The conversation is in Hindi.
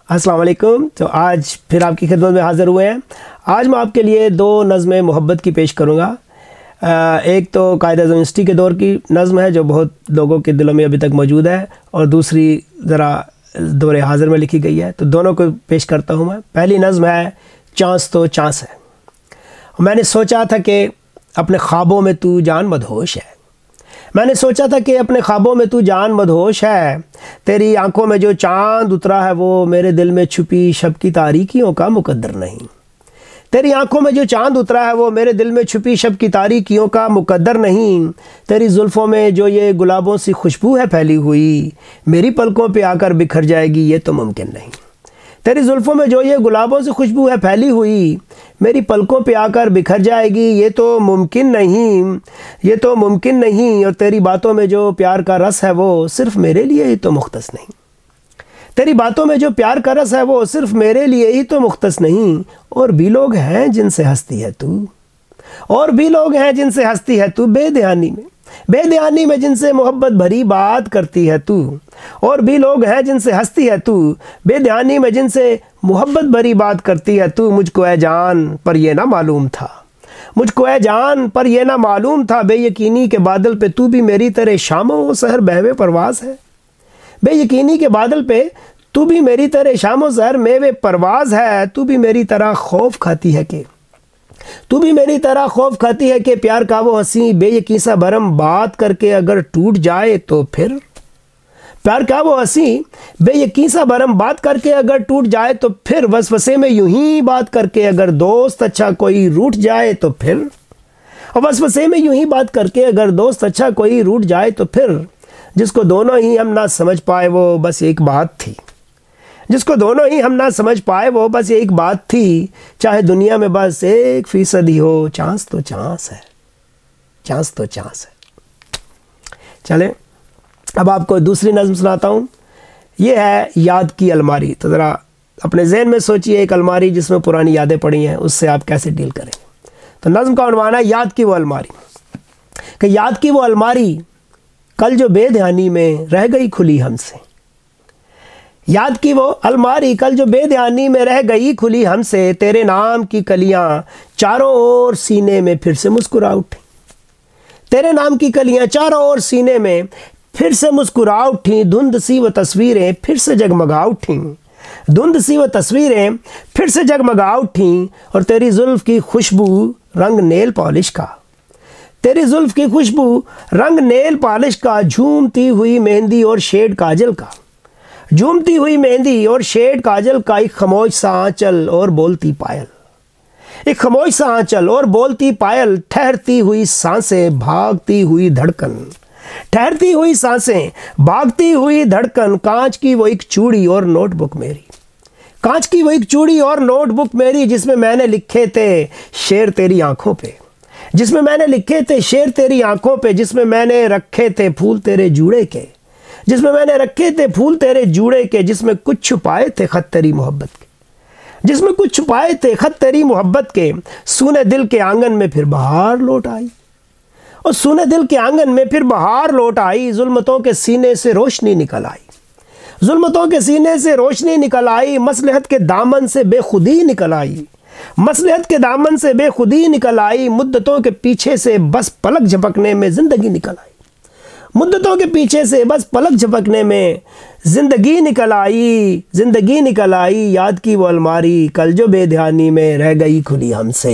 अस्सलाम वालेकुम। तो आज फिर आपकी खिदमत में हाज़िर हुए हैं। आज मैं आपके लिए दो नज़्में मोहब्बत की पेश करूँगा। एक तो कायद-ए-आज़म यूनिवर्सिटी के दौर की नज़्म है जो बहुत लोगों के दिलों में अभी तक मौजूद है, और दूसरी ज़रा दौर हाज़िर में लिखी गई है, तो दोनों को पेश करता हूँ मैं। पहली नज़्म है चांस तो चांस है। मैंने सोचा था कि अपने ख्वाबों में तू जान मदहोश है। मैंने सोचा था कि अपने ख्वाबों में तू जान मदहोश है। तेरी आंखों में जो चांद उतरा है वो मेरे दिल में छुपी शब की तारीकियों का मुकद्दर नहीं। तेरी आंखों में जो चांद उतरा है वो मेरे दिल में छुपी शब की तारीकियों का मुकद्दर नहीं। तेरी जुल्फ़ों में जो ये गुलाबों सी खुशबू है फैली हुई, मेरी पलकों पे आकर बिखर जाएगी ये तो मुमकिन नहीं। तेरी जुल्फ़ों में जो ये गुलाबों से खुशबू है फैली हुई, मेरी पलकों पे आकर बिखर जाएगी ये तो मुमकिन नहीं, ये तो मुमकिन नहीं। और तेरी बातों में जो प्यार का रस है वो सिर्फ़ मेरे लिए ही तो मुख्तस नहीं। तेरी बातों में जो प्यार का रस है वो सिर्फ़ मेरे लिए ही तो मुख्तस नहीं। और भी लोग हैं जिनसे हंसती है तू, और भी लोग हैं जिनसे हंसती है तू, बेध्यानी में जिनसे मोहब्बत भरी बात करती है तू। और भी लोग हैं जिनसे हंसती है तू, बेध्यानी में जिनसे मोहब्बत भरी बात करती है तू। मुझको ऐ जान पर ये ना मालूम था, मुझको ऐ जान पर ये ना मालूम था, बेयकीनी के बादल पे तू भी मेरी तरह शामों सहर बहवे परवास है। बेयकीनी के बादल पे तू भी मेरी तरह शामों सहर मेवे परवाज है। तू भी मेरी तरह खौफ खाती है कि, तू भी मेरी तरह खौफ खाती है कि प्यार का वो हंसी बेयकीन सा भरम बात करके अगर टूट जाए तो फिर। प्यार का वो हंसी बेयकीन सा भरम बात करके अगर टूट जाए तो फिर। वसवसे में यूं ही बात करके अगर दोस्त अच्छा कोई रूठ जाए तो फिर। और वसवसे में यूं ही बात करके अगर दोस्त अच्छा कोई रूठ जाए तो फिर। जिसको दोनों ही हम ना समझ पाए वो बस एक बात थी, जिसको दोनों ही हम ना समझ पाए वो बस एक बात थी। चाहे दुनिया में बस 1% ही हो, चांस तो चांस है, चांस तो चांस है। चले अब आपको दूसरी नज़्म सुनाता हूँ। ये है याद की अलमारी। तो ज़रा अपने जहन में सोचिए एक अलमारी जिसमें पुरानी यादें पड़ी हैं, उससे आप कैसे डील करें। तो नज़्म का उन्वान है याद की वो अलमारी। कि याद की वो अलमारी कल जो बेध्यानी में रह गई खुली हमसे। याद की वो अलमारी कल जो बेध्यानी में रह गई खुली हमसे। तेरे नाम की कलियां चारों ओर सीने में फिर से मुस्कुरा उठी। तेरे नाम की कलियां चारों ओर सीने में फिर से मुस्कुरा उठी। धुंध सी वो तस्वीरें फिर से जगमगा उठी, धुंध सी वो तस्वीरें फिर से जगमगा उठी। और तेरी जुल्फ की खुशबू रंग नेल पॉलिश का, तेरी जुल्फ की खुशबू रंग नेल पॉलिश का। झूमती हुई मेहंदी और शेड काजल का, झूमती हुई मेहंदी और शेड काजल का। एक खामोश सा आंचल और बोलती पायल, एक खामोश सा आंचल और बोलती पायल। ठहरती हुई सांसें भागती हुई धड़कन, ठहरती हुई सांसें भागती हुई धड़कन। कांच की वो एक चूड़ी और नोटबुक मेरी, कांच की वो एक चूड़ी और नोटबुक मेरी। जिसमें मैंने लिखे थे शेर तेरी आंखों पे, जिसमें मैंने लिखे थे शेर तेरी आंखों पे। जिसमें मैंने रखे थे फूल तेरे जूड़े के, जिसमें मैंने रखे थे फूल तेरे जूड़े के। जिसमें कुछ छुपाए थे खत तेरी मोहब्बत के, जिसमें कुछ छुपाए थे खत तेरी मोहब्बत के। सूने दिल के आंगन में फिर बहार लौट आई, और सूने दिल के आंगन में फिर बहार लौट आई। जुल्मतों के सीने से रोशनी निकल आई, जुल्मतों के सीने से रोशनी निकल आई। मसलहत के दामन से बेखुदी निकल आई, मसलहत के दामन से बेखुदी निकल आई। मुद्दतों के पीछे से बस पलक झपकने में जिंदगी निकल आई, मुद्दतों के पीछे से बस पलक झपकने में जिंदगी निकल आई, जिंदगी निकल आई। याद की वो अलमारी कल जो बेध्यानी में रह गई खुली हमसे।